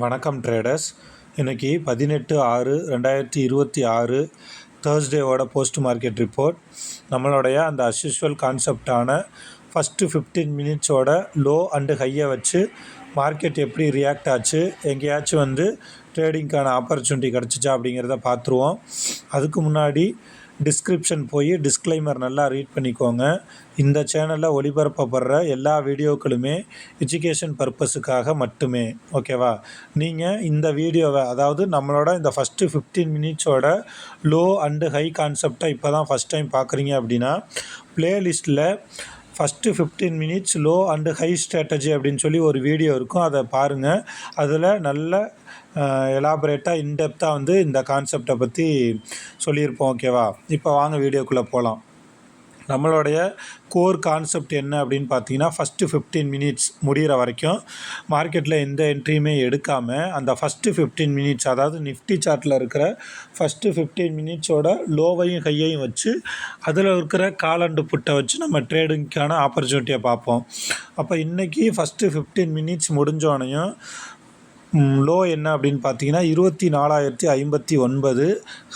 வணக்கம் ட்ரேடர்ஸ். இன்றைக்கி 18/6/2026 தேர்ஸ்டேவோட post market report. நம்மளுடைய அந்த அஸ்யூஷுவல் கான்செப்டான ஃபஸ்ட்டு 15 மினிட்ஸோட லோ அண்டு ஹையை வச்சு மார்க்கெட் எப்படி ரியாக்ட் ஆச்சு, எங்கேயாச்சும் ட்ரேடிங்க்கான ஆப்பர்ச்சுனிட்டி கிடச்சிச்சா அப்படிங்கிறத பார்த்துருவோம். அதுக்கு முன்னாடி டிஸ்கிரிப்ஷன் போய் டிஸ்க்ளைமர் நல்லா ரீட் பண்ணிக்கோங்க. இந்த சேனலில் ஒளிபரப்பப்படுற எல்லா வீடியோக்களுமே எஜுகேஷன் பர்பஸுக்காக மட்டுமே. ஓகேவா? நீங்கள் இந்த வீடியோவை, அதாவது நம்மளோட இந்த ஃபஸ்ட்டு 15 மினிட்ஸோட லோ அண்டு ஹை கான்செப்டை இப்போ தான் ஃபஸ்ட் டைம் பார்க்குறீங்க அப்படின்னா, ப்ளேலிஸ்ட்டில் first 15 minutes low and high strategy அப்படின்னு சொல்லி ஒரு வீடியோ இருக்கும். அதை பாருங்கள். அதில் நல்ல எலாபரேட்டாக இன்டெப்த்தாக இந்த கான்செப்டை பற்றி சொல்லியிருப்போம். ஓகேவா? இப்போ வாங்க வீடியோக்குள்ளே போகலாம். நம்மளுடைய கோர் கான்செப்ட் என்ன அப்படின்னு பார்த்தீங்கன்னா, ஃபஸ்ட்டு 15 மினிட்ஸ் முடிகிற வரைக்கும் மார்க்கெட்டில் எந்த என்ட்ரியுமே எடுக்காமல் அந்த ஃபஸ்ட்டு 15 மினிட்ஸ், அதாவது நிஃப்டி சார்ட்டில் இருக்கிற ஃபஸ்ட்டு 15 மினிட்ஸோட லோவையும் ஹையையும் வச்சு அதில் இருக்கிற கால் அண்டு புட்டை வச்சு நம்ம ட்ரேடிங்க்கான ஆப்பர்ச்சுனிட்டியை பார்ப்போம். அப்போ இன்றைக்கி ஃபஸ்ட்டு 15 மினிட்ஸ் முடிஞ்சோடனையும் லோ என்ன அப்படின்னு பார்த்தீங்கன்னா 24,059,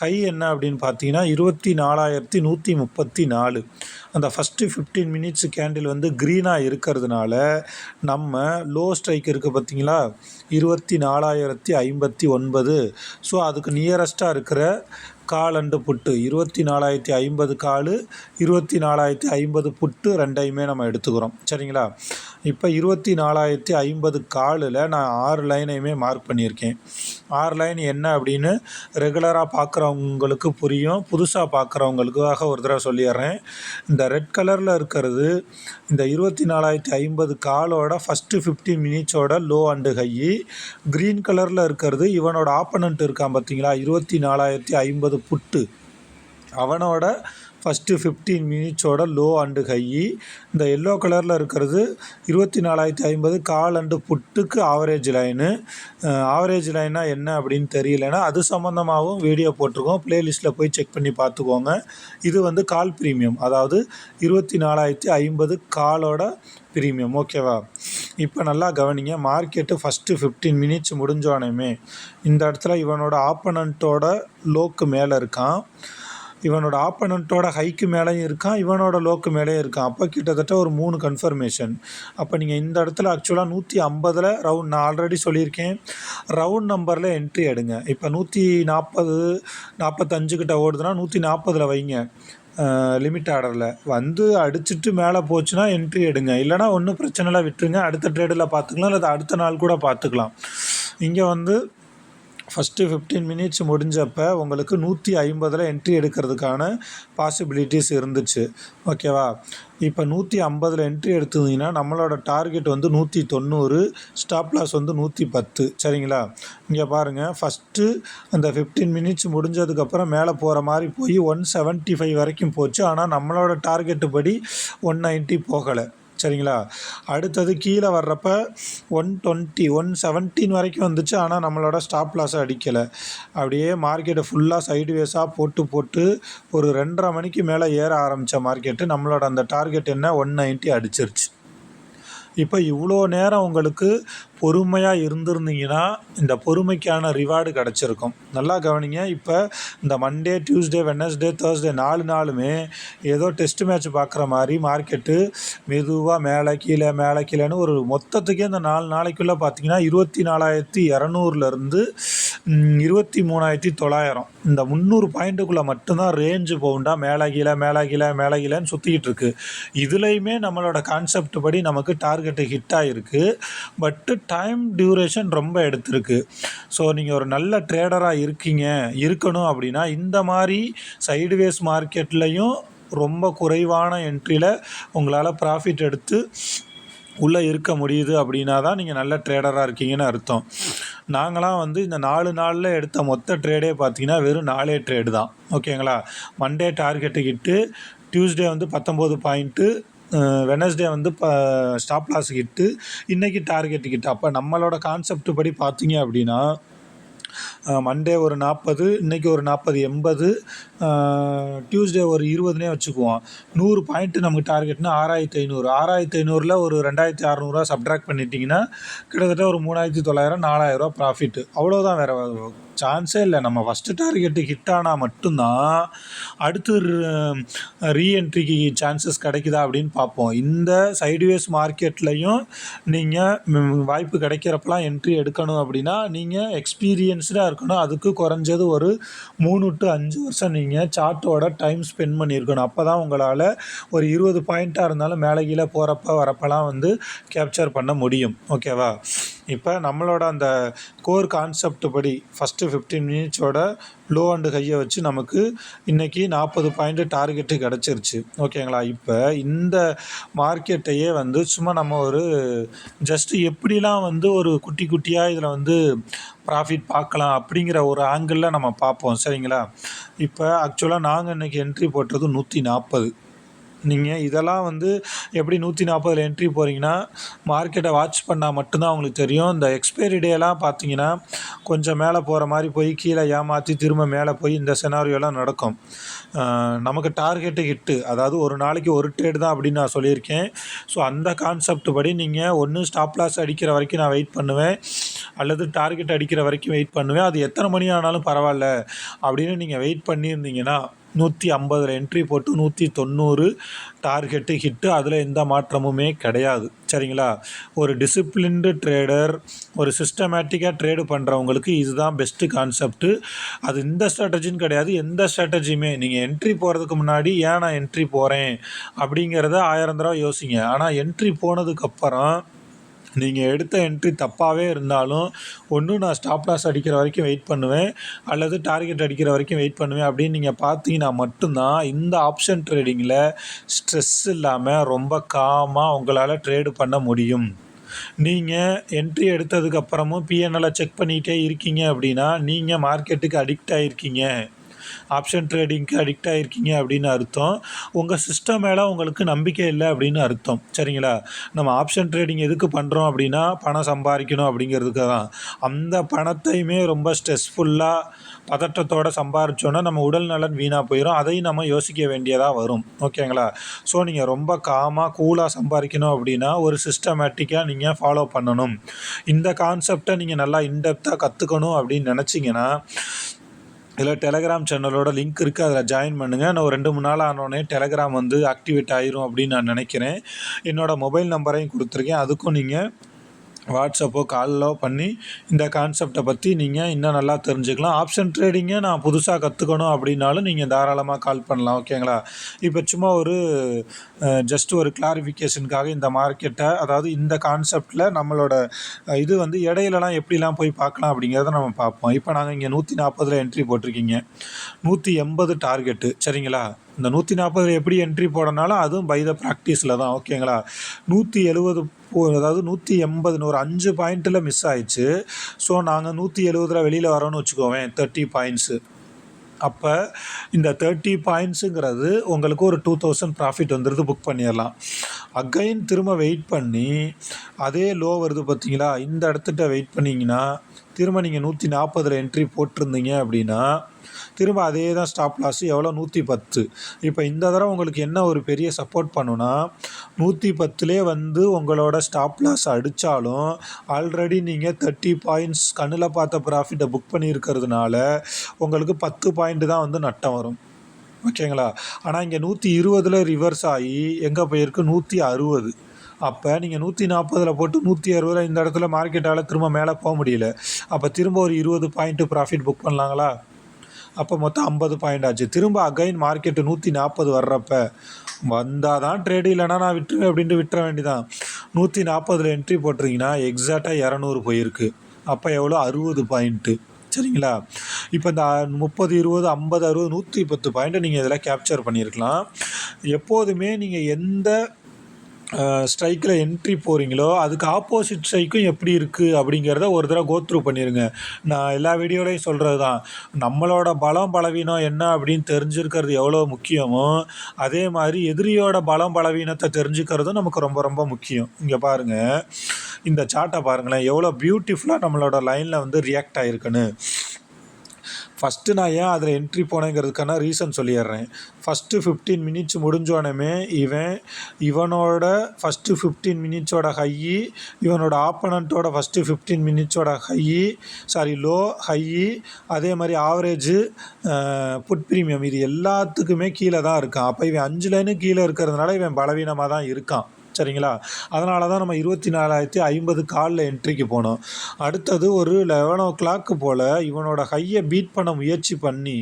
ஹை என்ன அப்படின்னு பார்த்தீங்கன்னா 24,134. அந்த ஃபஸ்ட்டு 15 மினிட்ஸ் கேண்டில் க்ரீனாக இருக்கிறதுனால நம்ம லோ ஸ்ட்ரைக் இருக்குது பார்த்தீங்களா, 24,059. ஸோ அதுக்கு நியரஸ்ட்டாக இருக்கிற கால் அண்டு புட்டு 24,050 கால், 24,050 புட்டு ரெண்டையுமே நம்ம எடுத்துக்கிறோம். சரிங்களா? இப்போ 24,050 காலில் நான் 6 லைனையுமே மார்க் பண்ணியிருக்கேன். 6 லைன் என்ன அப்படின்னு ரெகுலராக பார்க்குறவங்களுக்கு புரியும், புதுசாக பார்க்குறவங்களுக்காக ஒரு தடவை சொல்லிடுறேன். இந்த ரெட் கலரில் இருக்கிறது இந்த 24,050 காலோட ஃபஸ்ட்டு 15 மினிட்ஸோட லோ அண்டு ஹை. க்ரீன் கலரில் இருக்கிறது இவனோட ஆப்பனண்ட் இருக்கான் பார்த்தீங்களா, 24,050 புட்டு, அவனோட ஃபஸ்ட்டு 15 மினிட்ஸோட லோ அண்டு ஹை. இந்த எல்லோ கலரில் இருக்கிறது 24,050 கால் அண்டு புட்டுக்கு ஆவரேஜ் லைனு. ஆவரேஜ் லைனாக என்ன அப்படின்னு தெரியலனா அது சம்மந்தமாகவும் வீடியோ போட்டிருக்கோம், ப்ளேலிஸ்ட்டில் போய் செக் பண்ணி பார்த்துக்கோங்க. இது கால் ப்ரீமியம், அதாவது 24,050 காலோட ப்ரீமியம். ஓகேவா? இப்போ நல்லா கவனிங்க. மார்க்கெட்டு ஃபஸ்ட்டு 15 மினிட்ஸ் முடிஞ்சோடனே இந்த இடத்துல இவனோட ஆப்பனண்ட்டோட லோக்கு மேலே இருக்கான், இவனோட ஆப்பனண்ட்டோட ஹைக்கு மேலேயும் இருக்கான், இவனோட லோக்கு மேலேயும் இருக்கான். அப்போ கிட்டத்தட்ட ஒரு 3 கன்ஃபர்மேஷன். அப்போ நீங்கள் இந்த இடத்துல ஆக்சுவலாக 150 ரவுண்ட், நான் ஆல்ரெடி சொல்லியிருக்கேன், ரவுண்ட் நம்பரில் என்ட்ரி எடுங்க. இப்போ 140 45 கிட்ட ஓடுதுன்னா 140 வைங்க. லிமிட் ஆர்டரில் அடிச்சுட்டு மேலே போச்சுன்னா என்ட்ரி எடுங்க, இல்லைனா ஒன்றும் பிரச்சனை இல்லை, விட்டுருங்க, அடுத்த ட்ரேடில் பார்த்துக்கலாம், இல்லை அடுத்த நாள் கூட பார்த்துக்கலாம். இங்கே ஃபஸ்ட்டு 15 மினிட்ஸ் முடிஞ்சப்போ உங்களுக்கு 150 என்ட்ரி எடுக்கிறதுக்கான பாசிபிலிட்டிஸ் இருந்துச்சு. ஓகேவா? இப்போ 150 என்ட்ரி எடுத்துருந்தீங்கன்னா நம்மளோட டார்கெட் 190, ஸ்டாப் லாஸ் 110. சரிங்களா? இங்கே பாருங்கள், ஃபஸ்ட்டு அந்த 15 மினிட்ஸ் முடிஞ்சதுக்கப்புறம் மேலே போகிற மாதிரி போய் 175 வரைக்கும் போச்சு. ஆனால் நம்மளோட டார்கெட்டு படி 190 போகலை. சரிங்களா? அடுத்தது கீழே வர்றப்ப 120 117 வரைக்கும் வந்துச்சு. ஆனால் நம்மளோட ஸ்டாப் லாஸை அடிக்கலை. அப்படியே மார்க்கெட்டை ஃபுல்லாக சைடுவேஸாக போட்டு ஒரு 2:30 மணிக்கு மேலே ஏற ஆரம்பித்த மார்க்கெட்டு நம்மளோட அந்த டார்கெட் என்ன 190 அடிச்சிருச்சு. இப்போ இவ்வளோ நேரம் உங்களுக்கு பொறுமையாக இருந்திருந்தீங்கன்னா இந்த பொறுமைக்கான ரிவார்டு கிடச்சிருக்கும். நல்லா கவனிங்க. இப்போ இந்த மண்டே, டியூஸ்டே, வெட்னஸ்டே, தேர்ஸ்டே 4 நாளுமே ஏதோ டெஸ்ட் மேட்ச் பார்க்குற மாதிரி மார்க்கெட்டு மெதுவாக மேலே கீழேன்னு ஒரு மொத்தத்துக்கே இந்த 4 நாளைக்குள்ளே பார்த்தீங்கன்னா 24,200லேருந்து 23,900, இந்த 300 பாயிண்ட்டுக்குள்ளே மட்டும்தான் ரேஞ்சு பவுண்டாக மேலே கீழேன்னு சுற்றிக்கிட்டு இருக்குது. இதுலேயுமே நம்மளோட கான்செப்ட் படி நமக்கு டார்கெட்டு ஹிட் ஆகிருக்கு. பட்டு டைம் டியூரேஷன் ரொம்ப எடுத்திருக்கு. ஸோ நீங்கள் ஒரு நல்ல ட்ரேடராக இருக்கணும் அப்படின்னா இந்த மாதிரி சைடுவேஸ் மார்க்கெட்லேயும் ரொம்ப குறைவான என்ட்ரியில் உங்களால் ப்ராஃபிட் எடுத்து உள்ளே இருக்க முடியுது அப்படின்னா தான் நீங்கள் நல்ல ட்ரேடராக இருக்கீங்கன்னு அர்த்தம். நாங்களாம் இந்த 4 நாளில் எடுத்த மொத்த ட்ரேடே பார்த்திங்கன்னா வெறும் 4 ட்ரேடு தான். ஓகேங்களா? Monday target hit, Tuesday 19 point, Wednesday stop loss hit, இன்றைக்கி டார்கெட் ஹிட்டு. அப்போ நம்மளோட கான்செப்ட் படி பார்த்தீங்க அப்படின்னா மண்டே ஒரு 40, இன்றைக்கி ஒரு 40 80, டியூஸ்டே ஒரு 20னே வச்சுக்குவோம். 100 பாயிண்ட்டு நமக்கு டார்கெட்னா 6500. 6500ல் ஒரு 2600 சப்ட்ராக்ட் பண்ணிட்டீங்கன்னா கிட்டத்தட்ட ஒரு 3900 4000 ப்ராஃபிட்டு. அவ்வளோதான், வேறு சான்ஸே இல்லை. நம்ம ஃபஸ்ட்டு டார்கெட்டு ஹிட் ஆனால் மட்டும்தான் அடுத்து ரீஎன்ட்ரிக்கு சான்சஸ் கிடைக்குதா அப்படின்னு பார்ப்போம். இந்த சைடுவேஸ் மார்க்கெட்லேயும் நீங்கள் வாய்ப்பு கிடைக்கிறப்பெல்லாம் என்ட்ரி எடுக்கணும் அப்படின்னா நீங்கள் எக்ஸ்பீரியன்ஸ்டாக இருக்கணும். அதுக்கு குறைஞ்சது ஒரு 3 to 5 வருஷம் நீங்கள் சார்ட்டோட டைம் ஸ்பெண்ட் பண்ணியிருக்கணும். அப்போ தான் உங்களால் ஒரு 20 பாயிண்ட்டாக இருந்தாலும் மேலே கீழே போகிறப்ப வரப்பெல்லாம் வந்து கேப்சர் பண்ண முடியும். ஓகேவா? இப்போ நம்மளோட அந்த கோர் கான்செப்ட் படி ஃபஸ்ட்டு 15 மினிட்ஸோட லோ அண்டு ஹையை வச்சு நமக்கு இன்றைக்கி 40 பாயிண்ட்டு டார்கெட்டு கிடச்சிருச்சு. ஓகேங்களா? இப்போ இந்த மார்க்கெட்டையே வந்து சும்மா நம்ம ஒரு ஜஸ்ட்டு எப்படிலாம் வந்து ஒரு குட்டி குட்டியாக இதில் வந்து ப்ராஃபிட் பார்க்கலாம் அப்படிங்கிற ஒரு ஆங்கிளில் நம்ம பார்ப்போம். சரிங்களா? இப்போ ஆக்சுவலாக நாங்கள் இன்றைக்கி என்ட்ரி போட்டது 140. நீங்கள் இதெல்லாம் வந்து எப்படி 140 என்ட்ரி போகிறீங்கன்னா மார்க்கெட்டை வாட்ச் பண்ணால் மட்டும்தான் உங்களுக்கு தெரியும். இந்த எக்ஸ்பைரி டேலாம் பார்த்தீங்கன்னா கொஞ்சம் மேலே போகிற மாதிரி போய் கீழே ஏமாற்றி திரும்ப மேலே போய் இந்த செனாரியோலாம் நடக்கும். நமக்கு டார்கெட்டு ஹிட்டு, அதாவது ஒரு நாளைக்கு ஒரு ட்ரேடு தான் அப்படின்னு நான் சொல்லியிருக்கேன். ஸோ அந்த கான்செப்ட் படி நீங்கள் ஒன்று ஸ்டாப் லாஸ் அடிக்கிற வரைக்கும் நான் வெயிட் பண்ணுவேன், அல்லது டார்கெட் அடிக்கிற வரைக்கும் வெயிட் பண்ணுவேன். அது எத்தனை மணி ஆனாலும் பரவாயில்ல அப்படின்னு நீங்கள் வெயிட் பண்ணியிருந்தீங்கன்னா 150 என்ட்ரி போட்டு 190 டார்கெட்டு ஹிட்டு, அதில் எந்த மாற்றமுமே கிடையாது. சரிங்களா? ஒரு டிசிப்ளின்டு ட்ரேடர், ஒரு சிஸ்டமேட்டிக்காக ட்ரேடு பண்ணுறவங்களுக்கு இதுதான் பெஸ்ட்டு கான்செப்ட்டு. அது இந்த ஸ்ட்ராட்டஜின்னு கிடையாது, எந்த ஸ்ட்ராட்டஜியுமே நீங்கள் என்ட்ரி போகிறதுக்கு முன்னாடி ஏன் நான் என்ட்ரி போகிறேன் அப்படிங்கிறத 1000 தடவை யோசிங்க. ஆனால் என்ட்ரி போனதுக்கப்புறம் நீங்கள் எடுத்த என்ட்ரி தப்பாகவே இருந்தாலும் ஒன்று நான் ஸ்டாப் லாஸ் அடிக்கிற வரைக்கும் வெயிட் பண்ணுவேன், அல்லது டார்கெட் அடிக்கிற வரைக்கும் வெயிட் பண்ணுவேன் அப்படின்னு நீங்கள் பார்த்தீங்கன்னா மட்டும்தான் இந்த ஆப்ஷன் ட்ரேடிங்கில் ஸ்ட்ரெஸ் இல்லாமல் ரொம்ப காமாக உங்களால் ட்ரேடு பண்ண முடியும். நீங்கள் என்ட்ரி எடுத்ததுக்கப்புறமும் பிஎன்எல்லை செக் பண்ணிகிட்டே இருக்கீங்க அப்படின்னா நீங்கள் மார்க்கெட்டுக்கு அடிக்ட் ஆகிருக்கீங்க, ஆப்ஷன் ட்ரேடிங்க்கு அடிக்ட் ஆகிருக்கீங்க அப்படின்னு அர்த்தம். உங்கள் சிஸ்டம் மேலே உங்களுக்கு நம்பிக்கை இல்லை அப்படின்னு அர்த்தம். சரிங்களா? நம்ம ஆப்ஷன் ட்ரேடிங் எதுக்கு பண்ணுறோம் அப்படின்னா பணம் சம்பாதிக்கணும் அப்படிங்கிறதுக்கு தான். அந்த பணத்தையுமே ரொம்ப ஸ்ட்ரெஸ்ஃபுல்லாக பதட்டத்தோடு சம்பாரித்தோன்னா நம்ம உடல் நலன் வீணாக போயிடும். அதையும் நம்ம யோசிக்க வேண்டியதாக வரும். ஓகேங்களா? ஸோ நீங்கள் ரொம்ப காமாக கூலாக சம்பாதிக்கணும் அப்படின்னா ஒரு சிஸ்டமேட்டிக்காக நீங்கள் ஃபாலோ பண்ணணும். இந்த கான்செப்டை நீங்கள் நல்லா இன்டெப்த்தாக கற்றுக்கணும் அப்படின்னு நினச்சிங்கன்னா இதில் டெலகிராம் சேனலோட லிங்க் இருக்குது, அதில் ஜாயின் பண்ணுங்கள். நான் ஒரு 2-3 நாள் ஆனோடனே டெலகிராம் வந்து ஆக்டிவேட் ஆயிரும் அப்படின்னு நான் நினைக்கிறேன். என்னோடய மொபைல் நம்பரையும் கொடுத்துருக்கேன், அதுக்கும் நீங்கள் வாட்ஸ்அப்போ காலோ பண்ணி இந்த கான்செப்டை பற்றி நீங்கள் இன்னும் நல்லா தெரிஞ்சுக்கலாம். ஆப்ஷன் ட்ரேடிங்கை நான் புதுசாக கற்றுக்கணும் அப்படின்னாலும் நீங்கள் தாராளமாக கால் பண்ணலாம். ஓகேங்களா? இப்போ சும்மா ஒரு ஜஸ்ட் ஒரு கிளாரிஃபிகேஷனுக்காக இந்த மார்க்கெட்டை, அதாவது இந்த கான்செப்டில் நம்மளோட இது வந்து இடையிலலாம் எப்படிலாம் போய் பார்க்கலாம் அப்படிங்கிறத நம்ம பார்ப்போம். இப்போ நாங்கள் இங்கே 140 என்ட்ரி போட்டிருக்கீங்க, 180 டார்கெட்டு. சரிங்களா? இந்த 140 எப்படி என்ட்ரி போடனாலும் அதுவும் பை த ப்ராக்டிஸில் தான். ஓகேங்களா? 170 அதாவது 180 ஒரு 5 பாயிண்ட்டில் மிஸ் ஆயிடுச்சு. ஸோ நாங்கள் 170 வெளியில் வரோன்னு வச்சுக்கோவேன், 30 பாயிண்ட்ஸு. அப்போ இந்த 30 பாயிண்ட்ஸுங்கிறது உங்களுக்கு ஒரு 2000 ப்ராஃபிட் வந்துடுது, புக் பண்ணிடலாம். அகைன் திரும்ப வெயிட் பண்ணி அதே லோ வருது பார்த்தீங்களா, இந்த இடத்துட்ட வெயிட் பண்ணிங்கன்னா திரும்ப நீங்கள் 140 என்ட்ரி போட்டிருந்தீங்க அப்படின்னா திரும்ப அதே தான் ஸ்டாப் லாஸ் எவ்வளோ, 110. இப்போ இந்த தடவை உங்களுக்கு என்ன ஒரு பெரிய சப்போர்ட் பண்ணுன்னா 110 வந்து உங்களோட ஸ்டாப் லாஸ் அடித்தாலும் ஆல்ரெடி நீங்கள் 30 பாயிண்ட்ஸ் கண்ணில் பார்த்த ப்ராஃபிட்டை புக் பண்ணியிருக்கிறதுனால உங்களுக்கு 10 பாயிண்ட் தான் வந்து நட்டம் வரும். ஓகேங்களா? ஆனால் இங்கே 120 ரிவர்ஸ் ஆகி எங்கே போயிருக்கு, 160. அப்போ நீங்கள் 140 போட்டு 160 இந்த இடத்துல மார்க்கெட்டால் திரும்ப மேலே போக முடியல. அப்போ திரும்ப ஒரு 20 பாயிண்ட்டு ப்ராஃபிட் புக் பண்ணலாங்களா? அப்போ மொத்தம் 50 பாயிண்ட் ஆச்சு. திரும்ப அகைன் மார்க்கெட்டு 140 வர்றப்ப வந்தால் தான் ட்ரேடு, இல்லைனா நான் விட்டுருவேன் அப்படின்ட்டு விட்டுற வேண்டிதான். 140 என்ட்ரி போட்டிருக்கீங்கன்னா எக்ஸாக்டாக 200 போயிருக்கு. அப்போ எவ்வளோ, 60 பாயிண்ட்டு. சரிங்களா? இப்போ இந்த 30 20 50 60 110 பாயிண்ட்டை நீங்கள் இதில் கேப்சர் பண்ணியிருக்கலாம். எப்போதுமே நீங்கள் எந்த ஸ்ட்ரைக்கில் என்ட்ரி போகிறீங்களோ அதுக்கு ஆப்போசிட் ஸ்ட்ரைக்கும் எப்படி இருக்குது அப்படிங்கிறத ஒரு தடவை கோத்ரூ பண்ணிடுங்க. நான் எல்லா வீடியோலையும் சொல்கிறது தான், நம்மளோட பலம் பலவீனம் என்ன அப்படின்னு தெரிஞ்சுருக்கிறது எவ்வளோ முக்கியமோ அதே மாதிரி எதிரியோட பலம் பலவீனத்தை தெரிஞ்சுக்கிறதும் நமக்கு ரொம்ப ரொம்ப முக்கியம். இங்கே பாருங்கள், இந்த சார்ட்டை பாருங்களேன், எவ்வளோ பியூட்டிஃபுல்லாக நம்மளோட லைனில் வந்து ரியாக்ட் ஆகிருக்குன்னு. ஃபஸ்ட்டு நான் ஏன் அதில் என்ட்ரி போனேங்கிறதுக்கான ரீசன் சொல்லிடுறேன். ஃபஸ்ட்டு 15 மினிட்ஸ் முடிஞ்சோடனே இவனோட ஃபஸ்ட்டு 15 மினிட்ஸோட ஹையி, இவனோட ஆப்பனண்ட்டோட ஃபஸ்ட்டு 15 மினிட்ஸோட லோ ஹையி, அதே மாதிரி ஆவரேஜு, புட் ப்ரீமியம், இது எல்லாத்துக்குமே கீழே தான் இருக்கான். அப்போ இவன் 5 லைனு கீழே இருக்கிறதுனால இவன் பலவீனமாக தான் இருக்கான். சரிங்களா? அதனால தான் நம்ம 24,050 காலில் என்ட்ரிக்கு போனோம். அடுத்தது ஒரு 11 போல் இவனோட ஹையை பீட் பண்ண முயற்சி பண்ணி,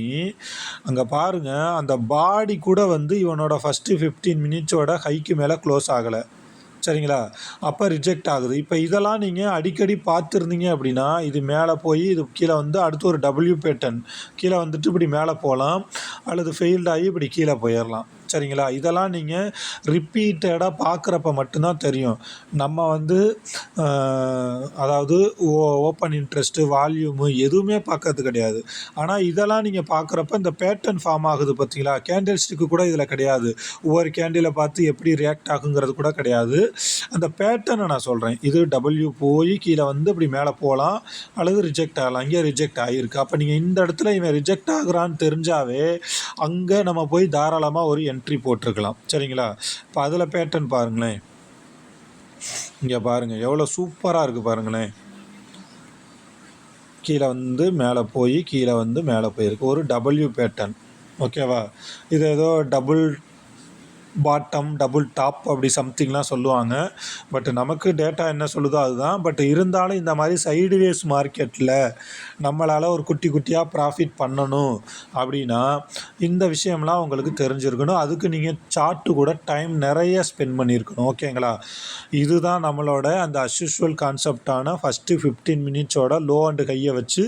அங்கே பாருங்கள், அந்த பாடி கூட வந்து இவனோட ஃபஸ்ட்டு 15 மினிட்ஸோட ஹைக்கு மேலே க்ளோஸ் ஆகலை. சரிங்களா? அப்போ ரிஜெக்ட் ஆகுது. இப்போ இதெல்லாம் நீங்கள் அடிக்கடி பார்த்துருந்தீங்க அப்படின்னா, இது மேலே போய் இது கீழே வந்து அடுத்து ஒரு டபிள்யூ பேட்டர்ன் கீழே வந்துட்டு இப்படி மேலே போகலாம், அல்லது ஃபெயில்ட் ஆகி இப்படி கீழே போயிடலாம். சரிங்களா? இதெல்லாம் நீங்கள் ரிப்பீட்டடாக பார்க்குறப்ப மட்டும்தான் தெரியும். நம்ம வந்து அதாவது ஓப்பன் இன்ட்ரெஸ்ட்டு, வால்யூமு எதுவுமே பார்க்கறது கிடையாது. ஆனால் இதெல்லாம் நீங்கள் பார்க்குறப்ப இந்த பேட்டர்ன் ஃபார்ம் ஆகுது பார்த்தீங்களா? கேண்டில் ஸ்டிக்கு கூட இதில் கிடையாது. ஒவ்வொரு கேண்டிலை பார்த்து எப்படி ரியாக்ட் ஆகுங்கிறது கூட கிடையாது. அந்த பேட்டர்னை நான் சொல்கிறேன். இது டபிள்யூ போய் கீழே வந்து இப்படி மேலே போகலாம், அல்லது ரிஜெக்ட் ஆகலாம். இங்கே ரிஜெக்ட் ஆகிருக்கு. அப்போ நீங்கள் இந்த இடத்துல இவன் ரிஜெக்ட் ஆகுறான்னு தெரிஞ்சாவே அங்கே நம்ம போய் தாராளமாக ஒரு என்ட்ரி போட்டிருக்கலாம். சரிங்களா? இப்போ அதில் பேட்டர்ன் பாருங்களேன். இங்கே பாருங்கள் எவ்வளோ சூப்பராக இருக்குது பாருங்களேன். கீழே வந்து மேலே போய் கீழே வந்து மேலே போயிருக்கு. ஒரு டபிள்யூ பேட்டர்ன். ஓகேவா? இது ஏதோ டபுள் பாட்டம், டபுள் டாப் அப்படி சம்திங்லாம் சொல்லுவாங்க. பட் நமக்கு டேட்டா என்ன சொல்லுதோ அதுதான். பட் இருந்தாலும் இந்த மாதிரி சைடுவேஸ் மார்க்கெட்டில் நம்மளால் ஒரு குட்டி குட்டியாக ப்ராஃபிட் பண்ணணும் அப்படின்னா இந்த விஷயம்லாம் உங்களுக்கு தெரிஞ்சிருக்கணும். அதுக்கு நீங்கள் சார்ட்டு கூட டைம் நிறைய ஸ்பெண்ட் பண்ணியிருக்கணும். ஓகேங்களா? இதுதான் நம்மளோட அந்த அஸ்யூஷுவல் கான்செப்டான ஃபஸ்ட்டு 15 மினிட்ஸோட லோ அண்டு ஹையை வச்சு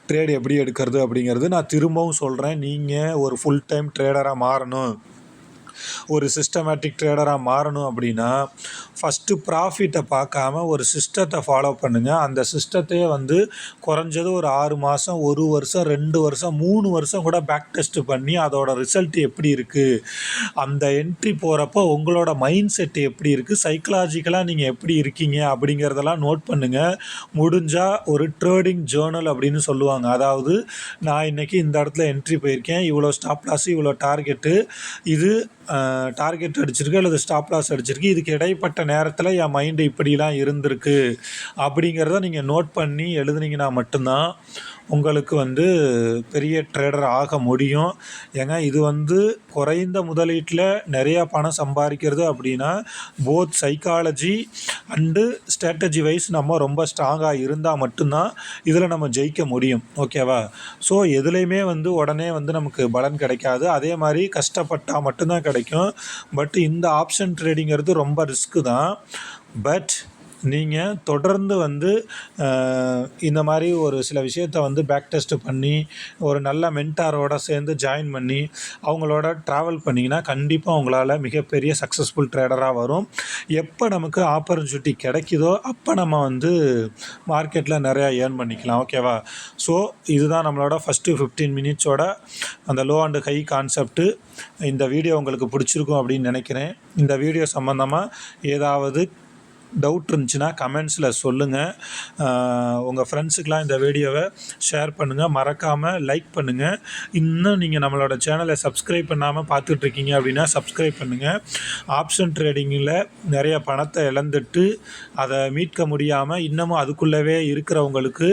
ட்ரேட் எப்படி எடுக்கிறது அப்படிங்கிறது நான் திரும்பவும் சொல்கிறேன். நீங்கள் ஒரு ஃபுல் டைம் ட்ரேடராக மாறணும், ஒரு சிஸ்டமேட்டிக் ட்ரேடராக மாறணும் அப்படின்னா ஃபஸ்ட்டு ப்ராஃபிட்டை பார்க்காம ஒரு சிஸ்டத்தை ஃபாலோ பண்ணுங்கள். அந்த சிஸ்டத்தையே வந்து குறைஞ்சது ஒரு 6 மாதம், 1 வருஷம், 2 வருஷம், 3 வருஷம் கூட பேக் டெஸ்ட் பண்ணி அதோட ரிசல்ட் எப்படி இருக்குது, அந்த என்ட்ரி போகிறப்போ உங்களோட மைண்ட் செட் எப்படி இருக்குது, சைக்கலாஜிக்கலாக நீங்கள் எப்படி இருக்கீங்க அப்படிங்கிறதெல்லாம் நோட் பண்ணுங்கள். முடிஞ்சால் ஒரு ட்ரேடிங் ஜேர்னல் அப்படின்னு சொல்லுவாங்க. அதாவது நான் இன்றைக்கி இந்த இடத்துல என்ட்ரி போயிருக்கேன், இவ்வளோ ஸ்டாப் லாஸ், இவ்வளோ டார்கெட்டு, இது டார்கெட் அடிச்சிருக்கு அல்லது ஸ்டாப் லாஸ் அடிச்சிருக்கு, இதுக்கு இடைப்பட்ட நேரத்தில் என் மைண்டு இப்படிலாம் இருந்திருக்கு அப்படிங்கிறத நீங்கள் நோட் பண்ணி எழுதுனீங்கன்னா மட்டும்தான் உங்களுக்கு வந்து பெரிய ட்ரேடர் ஆக முடியும். ஏங்க இது வந்து குறைந்த முதலீட்டில் நிறையா பணம் சம்பாதிக்கிறது அப்படின்னா both psychology and strategy wise நம்ம ரொம்ப ஸ்ட்ராங்காக இருந்தால் மட்டும்தான் இதில் நம்ம ஜெயிக்க முடியும். ஓகேவா? ஸோ எதுலேயுமே வந்து உடனே வந்து நமக்கு பலன் கிடைக்காது. அதே மாதிரி கஷ்டப்பட்டால் மட்டும்தான் கிடைக்கும். பட் இந்த ஆப்ஷன் ட்ரேடிங்கிறது ரொம்ப ரிஸ்க்கு தான். பட் நீங்கள் தொடர்ந்து வந்து இந்த மாதிரி ஒரு சில விஷயத்தை வந்து பேக் டெஸ்ட் பண்ணி ஒரு நல்ல மென்டாரோட சேர்ந்து ஜாயின் பண்ணி அவங்களோட ட்ராவல் பண்ணிங்கன்னா கண்டிப்பாக உங்களால் மிகப்பெரிய சக்ஸஸ்ஃபுல் ட்ரேடராக வரும். எப்போ நமக்கு ஆப்பர்ச்சுனிட்டி கிடைக்குதோ அப்போ நம்ம வந்து மார்க்கெட்டில் நிறையா ஏர்ன் பண்ணிக்கலாம். ஓகேவா? ஸோ இதுதான் நம்மளோட ஃபஸ்ட்டு 15 மினிட்ஸோட அந்த லோ அண்டு ஹை கான்செப்ட்டு. இந்த வீடியோ உங்களுக்கு பிடிச்சிருக்கும் அப்படின்னு நினைக்கிறேன். இந்த வீடியோ சம்மந்தமாக ஏதாவது டவுட் இருந்துச்சுன்னா கமெண்ட்ஸில் சொல்லுங்கள். உங்கள் ஃப்ரெண்ட்ஸுக்கெலாம் இந்த வீடியோவை ஷேர் பண்ணுங்கள். மறக்காமல் லைக் பண்ணுங்கள். இன்னும் நீங்கள் நம்மளோட சேனலை சப்ஸ்கிரைப் பண்ணாமல் பார்த்துட்ருக்கீங்க அப்படின்னா சப்ஸ்கிரைப் பண்ணுங்கள். ஆப்ஷன் ட்ரேடிங்கில் நிறைய பணத்தை இழந்துட்டு அதை மீட்க முடியாமல் இன்னமும் அதுக்குள்ளவே இருக்கிறவங்களுக்கு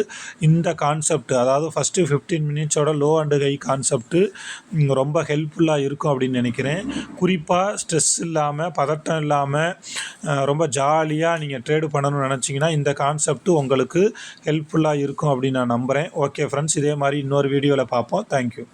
இந்த கான்செப்ட், அதாவது ஃபஸ்ட்டு 15 மினிட்ஸோட லோ அண்டு ஹை கான்செப்ட்டு ரொம்ப ஹெல்ப்ஃபுல்லாக இருக்கும் அப்படின்னு நினைக்கிறேன். குறிப்பாக ஸ்ட்ரெஸ் இல்லாமல், பதட்டம் இல்லாமல் ரொம்ப ஜாலியாக நீங்கள் ட்ரேடு பண்ணணும்னு நினச்சிங்கன்னா இந்த கான்செப்ட் உங்களுக்கு ஹெல்ப்ஃபுல்லாக இருக்கும் அப்படின்னு நான் நம்புகிறேன். ஓகே ஃப்ரெண்ட்ஸ், இதே மாதிரி இன்னொரு வீடியோவில் பார்ப்போம். தேங்க்யூ.